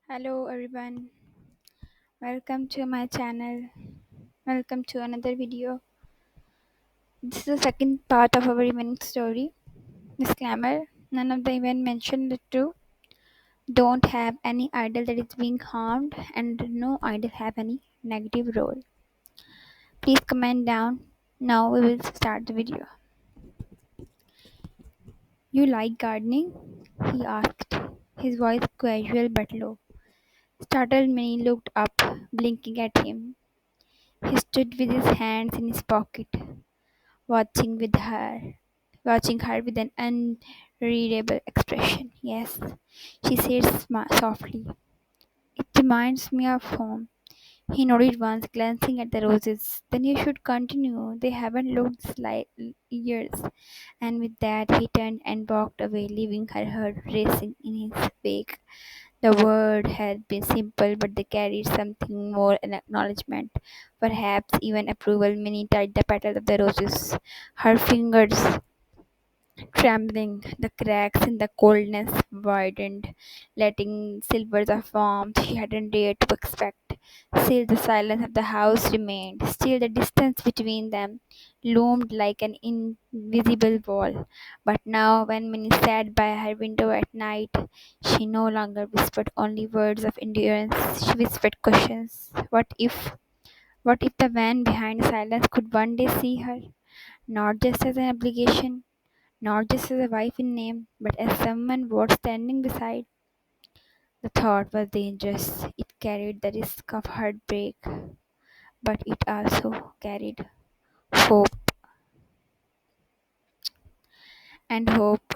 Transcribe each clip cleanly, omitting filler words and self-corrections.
Hello everyone, welcome to my channel. Welcome to another video. This is the second part of our event story. Disclaimer: none of the event mentioned is true. Don't have any idol that is being harmed, and no idol have any negative role. Please comment down. Now we will start the video. You like gardening? He asked, his voice casual but low. Startled, Minnie looked up, blinking at him. He stood with his hands in his pocket, watching with her, watching her with an unreadable expression. Yes, she said softly. It reminds me of home. He nodded once, glancing at the roses. Then you should continue. They haven't looked like years. And with that, he turned and walked away, leaving her heart racing in his wake. The word had been simple, but they carried something more an acknowledgement, perhaps even approval. Minnie touched the petals of the roses, her fingers trembling. The cracks in the coldness widened, letting silvers of warmth she hadn't dared to expect. Still, the silence of the house remained. Still, the distance between them loomed like an invisible wall. But now, when Minnie sat by her window at night, she no longer whispered only words of endurance. She whispered questions. What if? What if the man behind the silence could one day see her? Not just as an obligation, not just as a wife in name, but as someone worth standing beside. The thought was dangerous. It carried the risk of heartbreak, but it also carried hope. And hope,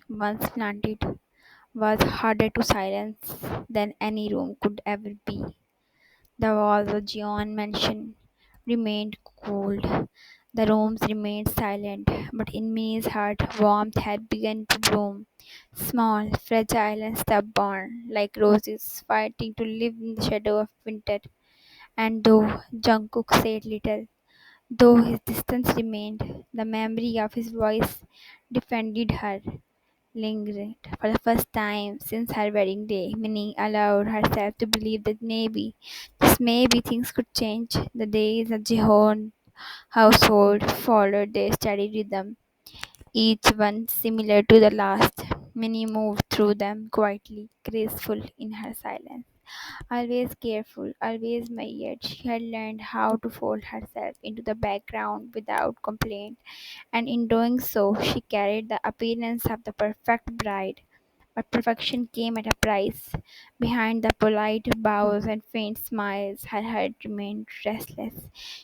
once planted, was harder to silence than any room could ever be. The walls of Gion mansion remained cold. The rooms remained silent, but in Minnie's heart warmth had begun to bloom, small, fragile and stubborn, like roses fighting to live in the shadow of winter. And though Jungkook said little, though his distance remained, the memory of his voice defended her, lingered. For the first time since her wedding day, Minnie allowed herself to believe that maybe, just maybe, things could change. The days of Jihon household followed their steady rhythm, each one similar to the last. Minnie moved through them quietly, graceful in her silence. Always careful, always measured, she had learned how to fold herself into the background without complaint, and in doing so, she carried the appearance of the perfect bride. But perfection came at a price. Behind the polite bows and faint smiles, her heart remained restless.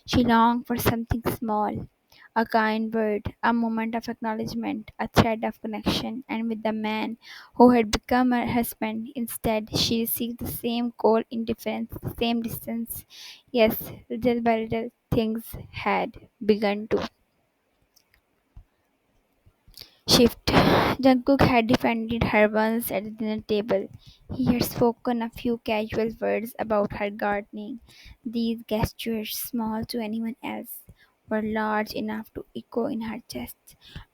She longed for something small, a kind word, a moment of acknowledgement, a thread of connection, and with the man who had become her husband, instead she received the same cold indifference, the same distance. Yes, little by little things had begun to shift. Jungkook had defended her once at the dinner table. He had spoken a few casual words about her gardening. These gestures, small to anyone else, were large enough to echo in her chest,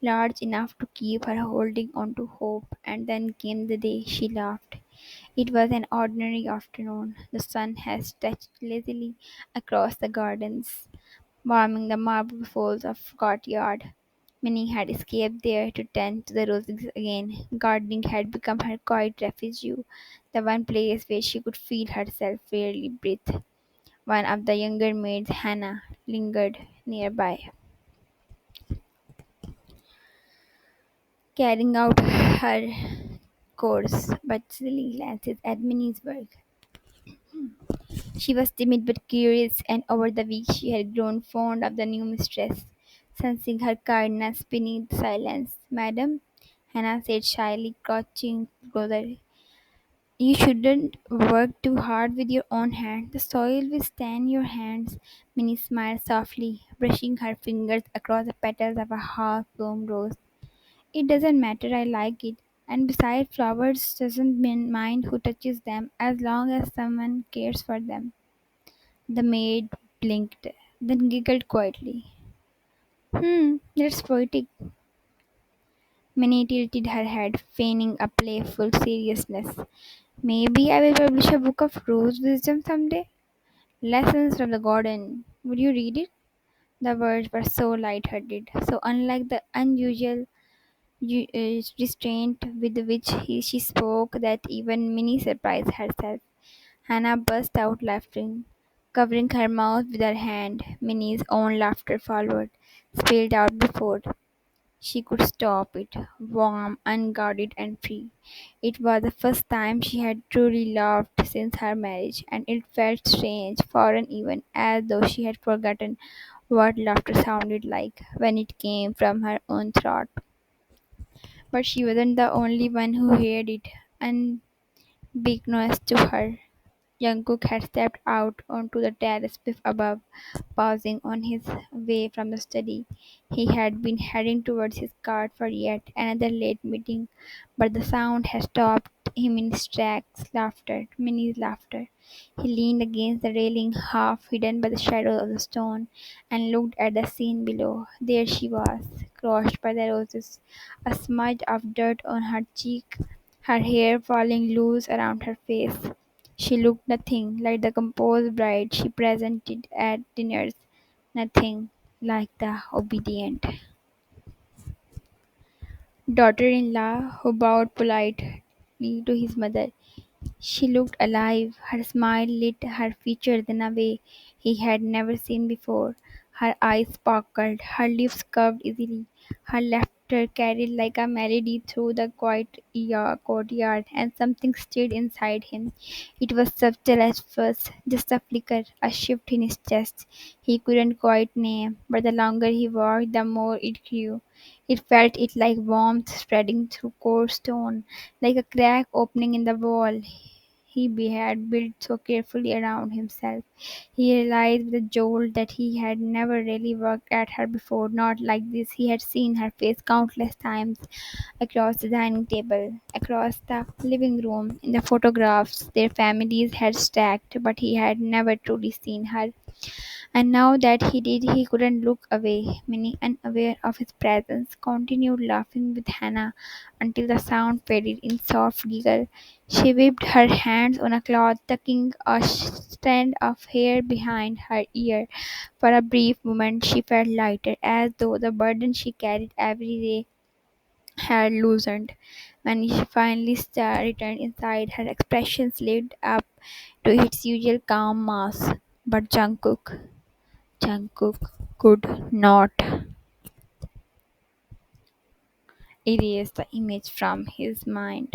large enough to keep her holding on to hope. And then came the day she laughed. It was an ordinary afternoon. The sun had stretched lazily across the gardens, warming the marble folds of courtyard. Minnie had escaped there to tend to the roses again. Gardening had become her quiet refuge, the one place where she could feel herself fairly breathe. One of the younger maids, Hannah, lingered nearby, carrying out her course, but stealing glances at Minnie's work. She was timid but curious, and over the weeks she had grown fond of the new mistress, sensing her kindness beneath the silence. Madam, Hannah said shyly, crouching closer. You shouldn't work too hard with your own hand. The soil will stain your hands. Minnie smiled softly, brushing her fingers across the petals of a half-bloomed rose. It doesn't matter, I like it. And besides, flowers doesn't mind who touches them as long as someone cares for them. The maid blinked, then giggled quietly. That's poetic. Minnie tilted her head, feigning a playful seriousness. Maybe I will publish a book of rose wisdom someday. Lessons from the garden. Would you read it? The words were so light-hearted, so unlike the unusual restraint with which she spoke that even Minnie surprised herself. Hannah burst out laughing, covering her mouth with her hand. Minnie's own laughter followed, spilled out before she could stop it, warm, unguarded, and free. It was the first time she had truly laughed since her marriage, and it felt strange, foreign even, as though she had forgotten what laughter sounded like when it came from her own throat. But she wasn't the only one who heard it, unbeknownst to her. Jungkook had stepped out onto the terrace above, pausing on his way from the study. He had been heading towards his car for yet another late meeting, but the sound had stopped him in his tracks. Laughter, Minnie's laughter. He leaned against the railing, half hidden by the shadow of the stone, and looked at the scene below. There she was, crushed by the roses, a smudge of dirt on her cheek, her hair falling loose around her face. She looked nothing like the composed bride she presented at dinners, nothing like the obedient daughter-in-law who bowed politely to his mother. She looked alive. Her smile lit her features in a way he had never seen before. Her eyes sparkled, her lips curved easily, her laughter carried like a melody through the quiet courtyard, and something stirred inside him. It was subtle at first, just a flicker, a shift in his chest. He couldn't quite name, but the longer he walked, the more it grew. It felt it like warmth spreading through cold stone, like a crack opening in the wall had built so carefully around himself. He realized with a jolt that he had never really worked at her before, not like this. He had seen her face countless times across the dining table, across the living room, in the photographs their families had stacked, but he had never truly seen her. And now that he did, he couldn't look away. Minnie, unaware of his presence, continued laughing with Hannah until the sound faded in soft giggle. She whipped her hands on a cloth, tucking a strand of hair behind her ear. For a brief moment, she felt lighter, as though the burden she carried every day had loosened. When she finally returned inside, her expression lived up to its usual calm mask. But Jungkook could not erase the image from his mind.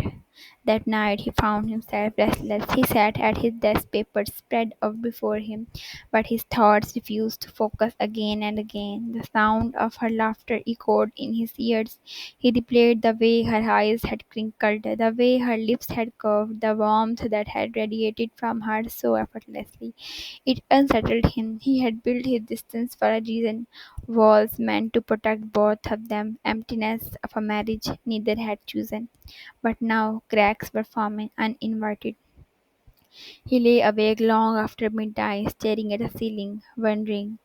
That night he found himself restless. He sat at his desk, papers spread out before him, but his thoughts refused to focus again and again. The sound of her laughter echoed in his ears. He replayed the way her eyes had crinkled, the way her lips had curved, the warmth that had radiated from her so effortlessly. It unsettled him. He had built his distance for a reason. Walls meant to protect both of them, emptiness of a marriage neither had chosen. But now cracks were forming uninvited. He lay awake long after midnight, staring at the ceiling, wondering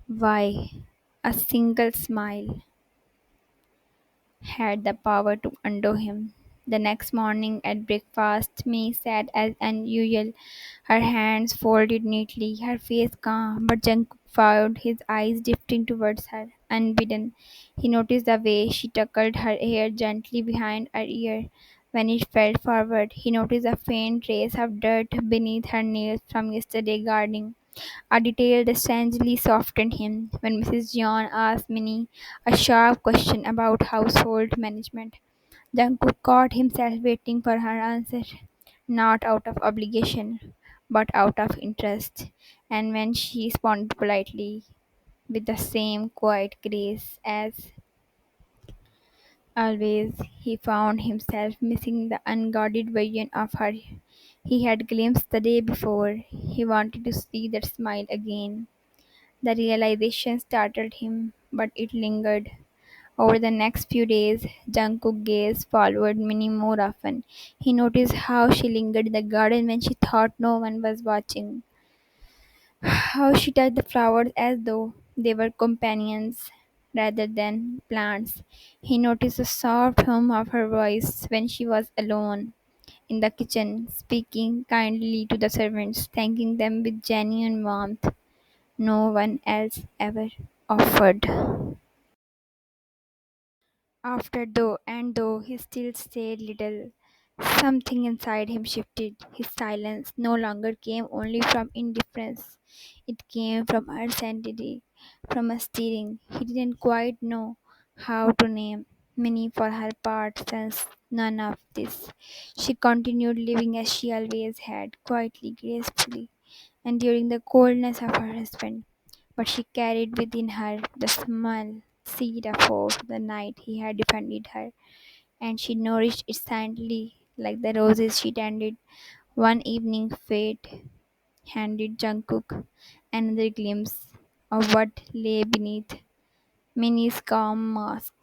why a single smile had the power to undo him. The next morning at breakfast, May sat as unusual, her hands folded neatly, her face calm, but Jungkook found his eyes drifting towards her, unbidden. He noticed the way she tucked her hair gently behind her ear. When it fell forward, he noticed a faint trace of dirt beneath her nails from yesterday gardening. A detail that strangely softened him when Mrs. John asked Minnie a sharp question about household management. Jungkook caught himself waiting for her answer, not out of obligation, but out of interest. And when she responded politely, with the same quiet grace as always, he found himself missing the unguarded version of her he had glimpsed the day before. He wanted to see that smile again. The realization startled him, but it lingered. Over the next few days, Jungkook gazed forward Minnie more often. He noticed how she lingered in the garden when she thought no one was watching, how she touched the flowers as though they were companions rather than plants. He noticed the soft hum of her voice when she was alone, in the kitchen, speaking kindly to the servants, thanking them with genuine warmth no one else ever offered. Though he still said little, something inside him shifted. His silence no longer came only from indifference. It came from uncertainty, from a stirring he didn't quite know how to name. Minnie, for her part, sensed none of this. She continued living as she always had, quietly, gracefully, enduring the coldness of her husband. But she carried within her the small seed of hope from the night he had defended her, and she nourished it silently like the roses she tended. One evening, fate handed Jungkook another glimpse of what lay beneath Minnie's calm mask.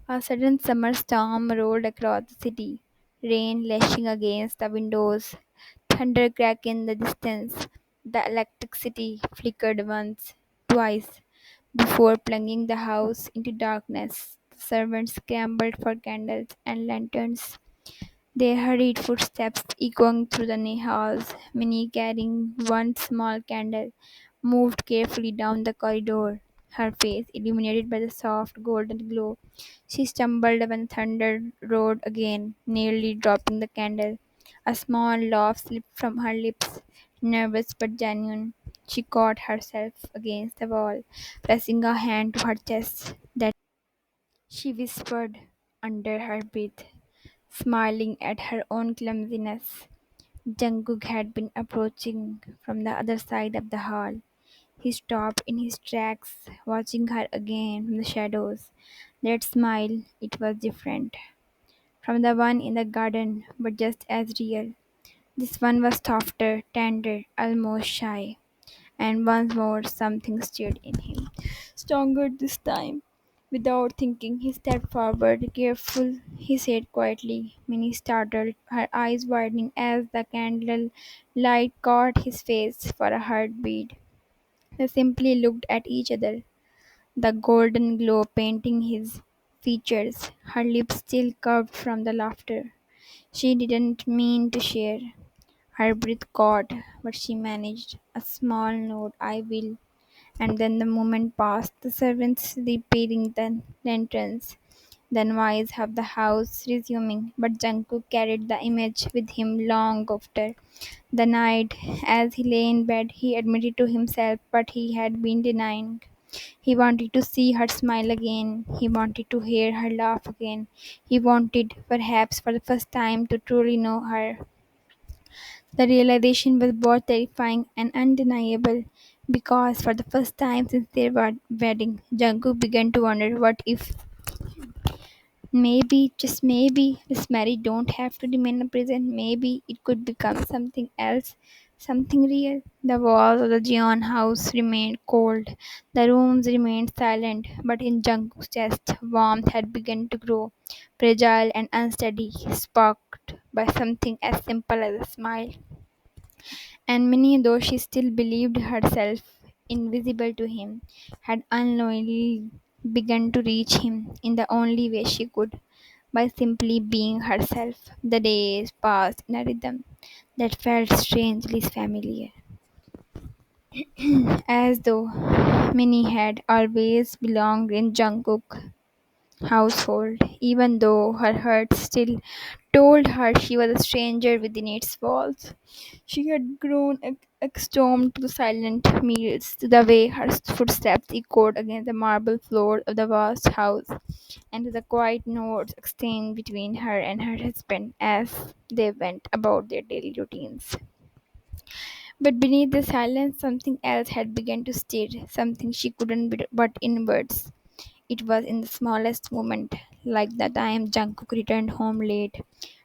A sudden summer storm rolled across the city, rain lashing against the windows, thunder cracked in the distance. The electricity flickered once, twice, before plunging the house into darkness. The servants scrambled for candles and lanterns, their hurried footsteps echoing through the halls. Minnie, carrying one small candle, moved carefully down the corridor, her face illuminated by the soft golden glow. She stumbled when thunder roared again, nearly dropping the candle. A small laugh slipped from her lips, nervous but genuine. She caught herself against the wall, pressing a hand to her chest. That she whispered under her breath, smiling at her own clumsiness. Jungkook had been approaching from the other side of the hall. He stopped in his tracks, watching her again from the shadows. That smile, it was different from the one in the garden, but just as real. This one was softer, tender, almost shy. And once more something stirred in him. Stronger this time. Without thinking, he stepped forward. Careful, he said quietly. Minnie startled, her eyes widening as the candle light caught his face for a heartbeat. They simply looked at each other, the golden glow painting his features, her lips still curved from the laughter. She didn't mean to share. Her breath caught, but she managed. A small nod, I will. And then the moment passed, the servants repairing the lanterns, the noise of the house resuming. But Jungkook carried the image with him long after the night. As he lay in bed, he admitted to himself what he had been denying. He wanted to see her smile again. He wanted to hear her laugh again. He wanted, perhaps for the first time, to truly know her. The realization was both terrifying and undeniable because for the first time since their wedding, Jungkook began to wonder what if, maybe, just maybe, this marriage don't have to remain a prison. Maybe it could become something else, something real. The walls of the Jeon house remained cold. The rooms remained silent, but in Jungkook's chest, warmth had begun to grow, fragile and unsteady, sparked by something as simple as a smile. And Minnie, though she still believed herself invisible to him, had unknowingly begun to reach him in the only way she could, by simply being herself. The days passed in a rhythm that felt strangely familiar, as though Minnie had always belonged in Jungkook household, even though her heart still told her she was a stranger within its walls. She had grown accustomed to the silent meals, to the way her footsteps echoed against the marble floor of the vast house, and to the quiet notes exchanged between her and her husband as they went about their daily routines. But beneath the silence, something else had begun to stir, something she couldn't but in words. It was in the smallest moment, like the time Jungkook returned home late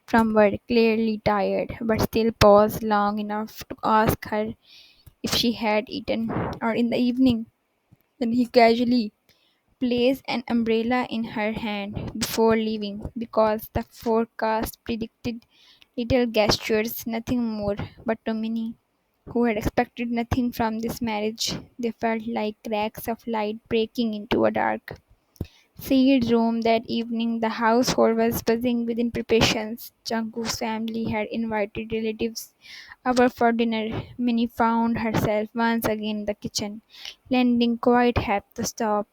from work, clearly tired, but still paused long enough to ask her if she had eaten, or in the evening, when he casually placed an umbrella in her hand before leaving, because the forecast predicted little gestures, nothing more. But to Minnie, who had expected nothing from this marriage, they felt like cracks of light breaking into a dark Seed room that evening, the household was buzzing with preparations. Jungkook's family had invited relatives over for dinner. Minnie found herself once again in the kitchen, lending quite half the stop,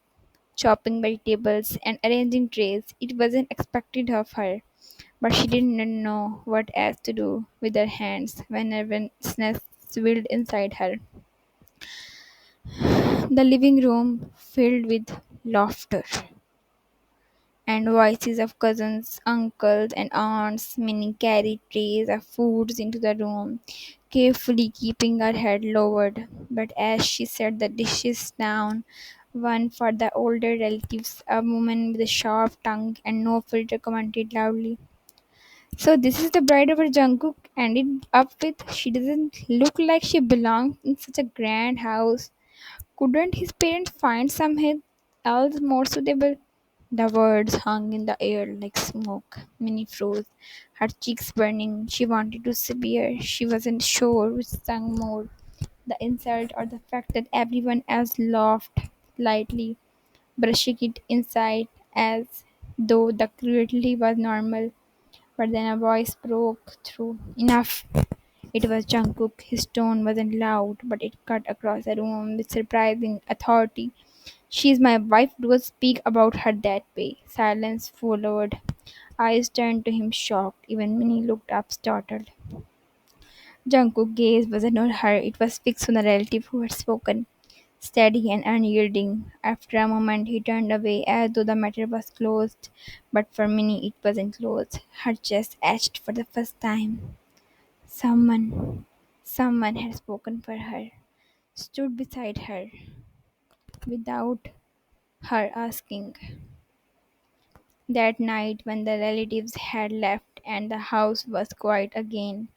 chopping vegetables and arranging trays. It wasn't expected of her, but she didn't know what else to do with her hands when nervousness swelled inside her. The living room filled with laughter and voices of cousins, uncles, and aunts. Minnie carried trays of foods into the room, carefully keeping her head lowered. But as she set the dishes down, one for the older relatives, a woman with a sharp tongue and no filter, commented loudly, "So this is the bride our Jungkook ended up with. She doesn't look like she belongs in such a grand house. Couldn't his parents find something else more suitable?" The words hung in the air like smoke. Minnie froze, her cheeks burning. She wanted to speak. She wasn't sure which stung more, the insult or the fact that everyone else laughed lightly, brushing it inside as though the cruelty was normal. But then a voice broke through. "Enough!" It was Jungkook. His tone wasn't loud, but it cut across the room with surprising authority. "She's my wife. Don't speak about her that way." Silence followed. Eyes turned to him shocked. Even Minnie looked up startled. Jungkook's gaze wasn't on her, it was fixed on the relative who had spoken, steady and unyielding. After a moment he turned away as though the matter was closed, but for Minnie it wasn't closed. Her chest ached for the first time. Someone, someone had spoken for her, stood beside her, without her asking. That night, when the relatives had left and the house was quiet again,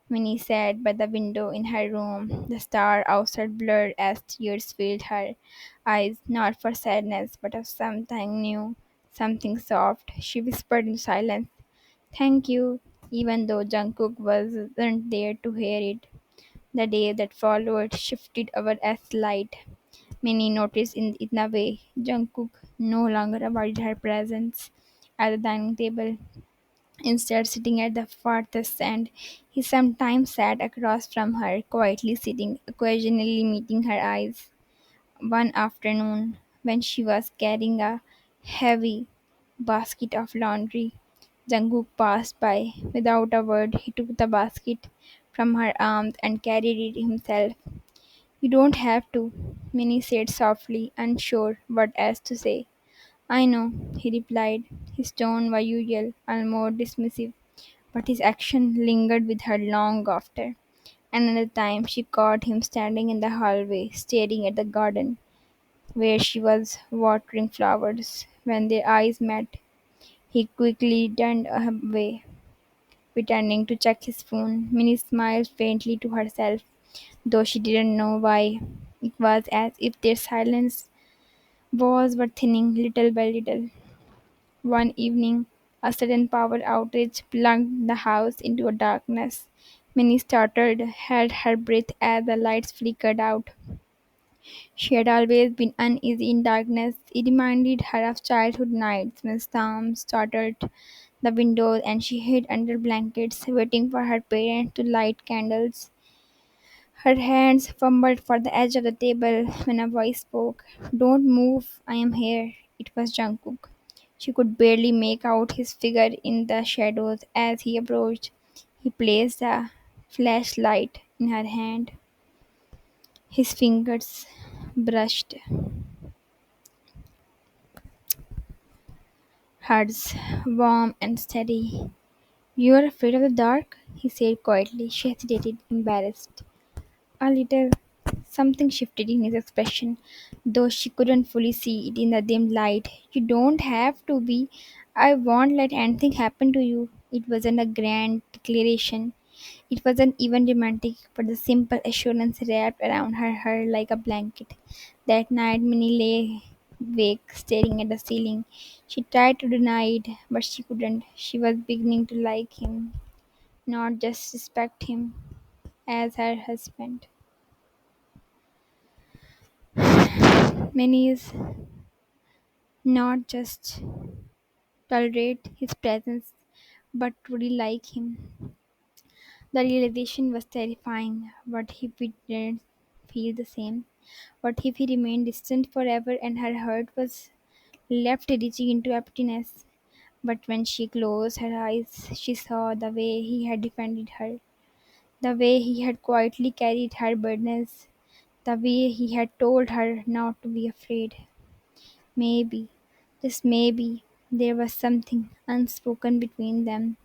Minnie sat by the window in her room. The star outside blurred as tears filled her eyes, not for sadness, but of something new, something soft. She whispered in silence, "Thank you," even though Jungkook wasn't there to hear it. The day that followed shifted over as light. Minnie noticed in a way Jungkook no longer avoided her presence at the dining table. Instead, sitting at the farthest end, he sometimes sat across from her, quietly sitting, occasionally meeting her eyes. One afternoon, when she was carrying a heavy basket of laundry, Jungkook passed by. Without a word, he took the basket from her arms and carried it himself. "You don't have to," Minnie said softly, unsure what else to say. "I know," he replied. His tone was usual, almost dismissive, but his action lingered with her long after. Another time she caught him standing in the hallway, staring at the garden, where she was watering flowers. When their eyes met, he quickly turned away, pretending to check his phone. Minnie smiled faintly to herself, though she didn't know why. It was as if their silence was were thinning little by little. One evening, a sudden power outage plunged the house into a darkness. Minnie startled, held her breath as the lights flickered out. She had always been uneasy in darkness. It reminded her of childhood nights when storms startled the windows and she hid under blankets, waiting for her parents to light candles. Her hands fumbled for the edge of the table when a voice spoke. "Don't move, I am here." It was Jungkook. She could barely make out his figure in the shadows as he approached. He placed a flashlight in her hand. His fingers brushed hers, warm and steady. "You are afraid of the dark?" he said quietly. She hesitated, embarrassed. A little. Something shifted in his expression, though she couldn't fully see it in the dim light. "You don't have to be. I won't let anything happen to you." It wasn't a grand declaration. It wasn't even romantic, but the simple assurance wrapped around her like a blanket. That night, Minnie lay awake, staring at the ceiling. She tried to deny it, but she couldn't. She was beginning to like him, not just respect him as her husband. Minnie's Not just tolerate his presence, but truly like him. The realization was terrifying. What if we didn't feel the same? What if he remained distant forever and her heart was left reaching into emptiness? But when she closed her eyes, she saw the way he had defended her, the way he had quietly carried her burdens, the way he had told her not to be afraid. Maybe, just maybe, there was something unspoken between them.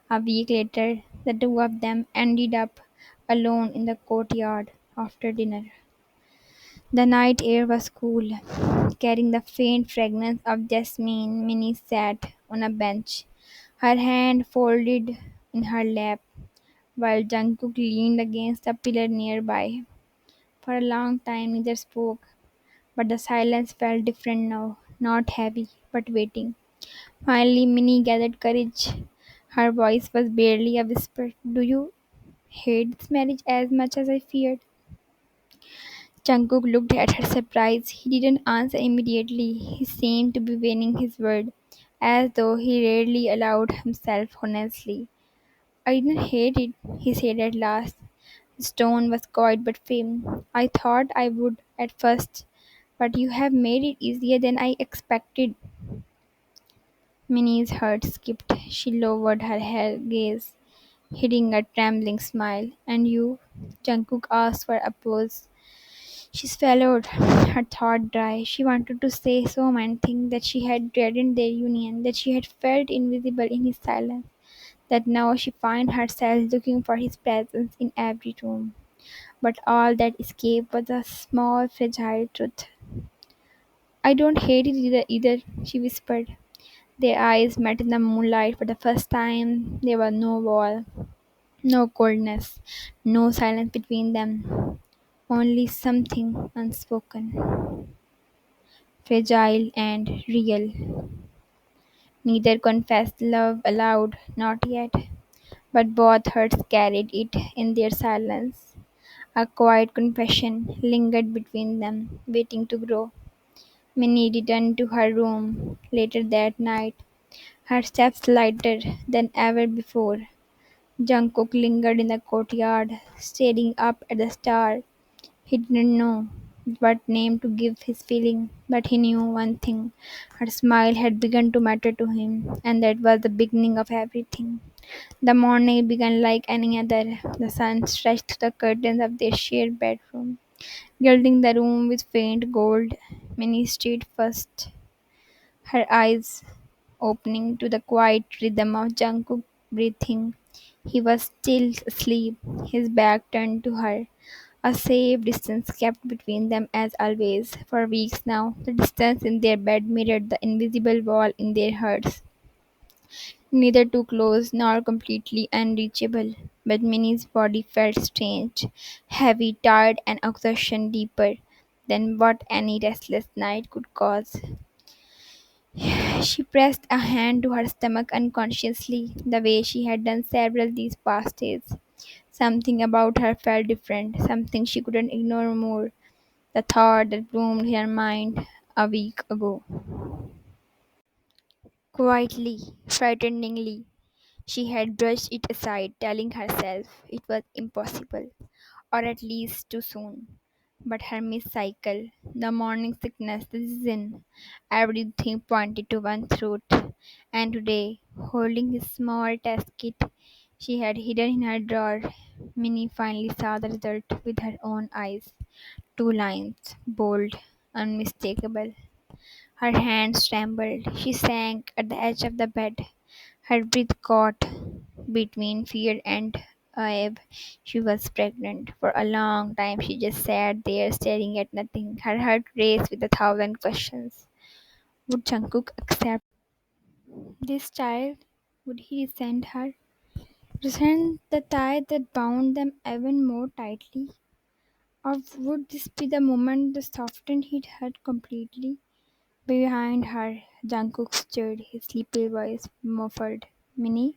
A week later, the two of them ended up alone in the courtyard after dinner. The night air was cool, carrying the faint fragrance of jasmine. Minnie sat on a bench, her hand folded in her lap, while Jungkook leaned against a pillar nearby. For a long time neither spoke, but the silence felt different now, not heavy, but waiting. Finally, Minnie gathered courage. Her voice was barely a whisper. Do you hate this marriage as much as I feared? Jungkook looked at her surprised. He didn't answer immediately. He seemed to be weighing his word, as though he rarely allowed himself honestly. I didn't hate it, he said at last. His tone was quiet but firm. I thought I would at first, but you have made it easier than I expected. Minnie's heart skipped. She lowered her hair gaze, hiding a trembling smile. And you? Jungkook asked for applause. She swallowed, her throat dry. She wanted to say so many things, that she had dreaded their union, that she had felt invisible in his silence, that now she found herself looking for his presence in every room. But all that escaped was a small, fragile truth. I don't hate it either, she whispered. Their eyes met in the moonlight for the first time. There was no wall, no coldness, no silence between them, only something unspoken, fragile and real. Neither confessed love aloud, not yet, but both hearts carried it in their silence. A quiet confession lingered between them, waiting to grow. Minnie returned to her room later that night, her steps lighter than ever before. Jungkook lingered in the courtyard, staring up at the star. He didn't know what name to give his feeling, but he knew one thing. Her smile had begun to matter to him, and that was the beginning of everything. The morning began like any other. The sun stretched the curtains of their shared bedroom, gilding the room with faint gold. Minnie stayed first, her eyes opening to the quiet rhythm of Jungkook's breathing. He was still asleep, his back turned to her. A safe distance kept between them as always. For weeks now, the distance in their bed mirrored the invisible wall in their hearts. Neither too close nor completely unreachable. But Minnie's body felt strange, heavy, tired, and exhaustion deeper than what any restless night could cause. She pressed a hand to her stomach unconsciously, the way she had done several these past days. Something about her felt different, something she couldn't ignore more. The thought that bloomed in her mind a week ago. Quietly, frighteningly, she had brushed it aside, telling herself it was impossible, or at least too soon. But her missed cycle, the morning sickness, the season, everything pointed to one truth. And today, holding his small test kit she had hidden in her drawer, Minnie finally saw the result with her own eyes. Two lines, bold, unmistakable. Her hands trembled. She sank at the edge of the bed, her breath caught between fear and awe. She was pregnant. For a long time she just sat there staring at nothing. Her heart raced with 1,000 questions. Would Jungkook accept this child? Would he resent her? Resent the tie that bound them even more tightly? Or would this be the moment that softened his heart completely? Behind her, Jungkook stood, his sleepy voice muffled. Minnie?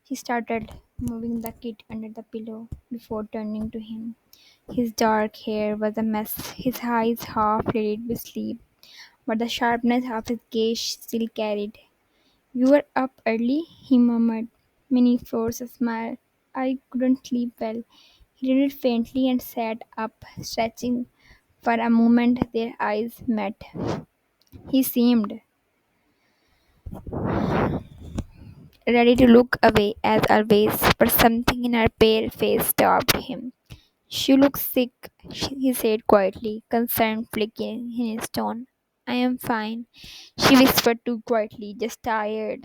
He started, moving the kit under the pillow before turning to him. His dark hair was a mess, his eyes half lidded with sleep. but the sharpness of his gaze still carried. "You were up early?" he murmured. Minnie forced a smile. "I couldn't sleep well." He nodded faintly and sat up, stretching. For a moment their eyes met. He seemed ready to look away as always, but something in her pale face stopped him. "You look sick," he said quietly, concern flicking in his tone. "I am fine," she whispered too quietly, "just tired."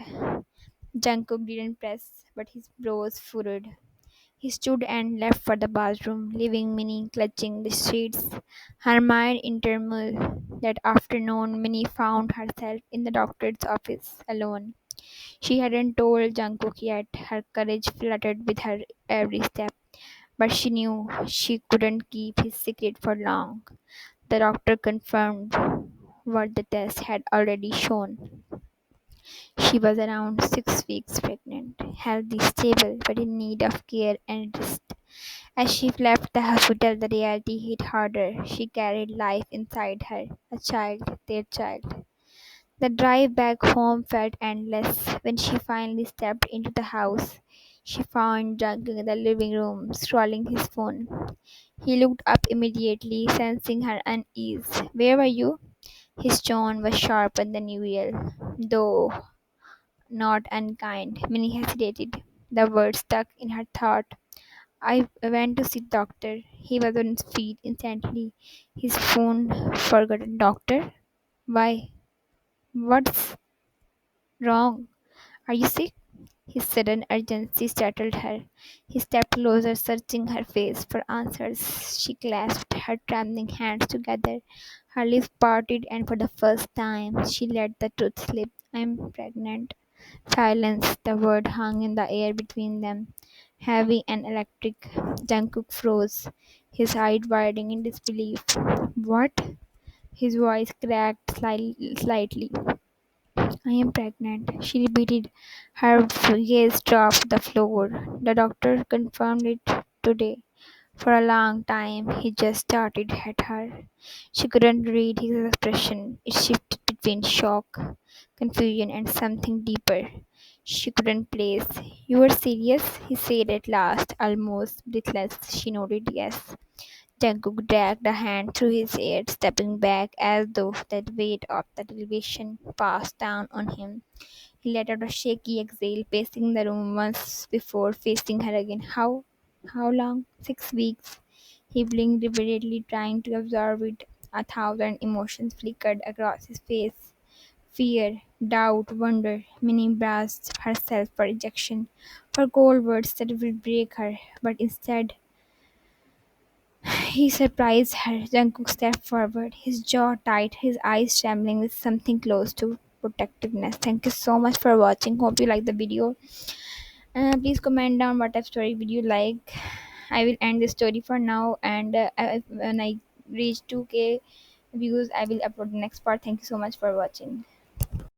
Jungkook didn't press, but his brows furrowed. He stood and left for the bathroom, leaving Minnie clutching the sheets. Her mind in turmoil. That afternoon, Minnie found herself in the doctor's office, alone. She hadn't told Jungkook yet. Her courage fluttered with her every step, but she knew she couldn't keep his secret for long. The doctor confirmed what the test had already shown. She was around 6 weeks pregnant, healthy, stable, but in need of care and rest. As she left the hospital, the reality hit harder. She carried life inside her, a child, their child. The drive back home felt endless. When she finally stepped into the house, she found Jungkook in the living room, scrolling his phone. He looked up immediately, sensing her unease. "Where were you?" His tone was sharper than usual, though not unkind. Minnie hesitated. The word stuck in her throat. "I went to see the doctor." He was on his feet instantly, his phone forgotten. "Doctor? Why? What's wrong? Are you sick?" His sudden urgency startled her. He stepped closer, searching her face for answers. She clasped her trembling hands together. Her lips parted, and for the first time, she let the truth slip. "I'm pregnant." Silence. The word hung in the air between them, heavy and electric. Jungkook froze, his eyes widening in disbelief. "What?" His voice cracked slightly. "I am pregnant," she repeated. Her gaze dropped to the floor. "The doctor confirmed it today." For a long time he just stared at her. She couldn't read his expression. It shifted between shock, confusion, and something deeper she couldn't place. "You were serious?" he said at last, almost breathless. She nodded yes. Jungkook dragged a hand through his hair, stepping back as though that weight of the revelation passed down on him. He let out a shaky exhale, pacing the room once before facing her again. How long?" "6 weeks." He blinked repeatedly, trying to absorb it. A thousand emotions flickered across his face. Fear, doubt, wonder. Minnie braced herself for rejection, for cold words that would break her. But instead, he surprised her. Jungkook stepped forward, his jaw tight, his eyes trembling with something close to protectiveness. Thank you so much for watching. Hope you like the video. Please comment down what type of story would you like. I will end the story for now, and when I reach 2K views, I will upload the next part. Thank you so much for watching.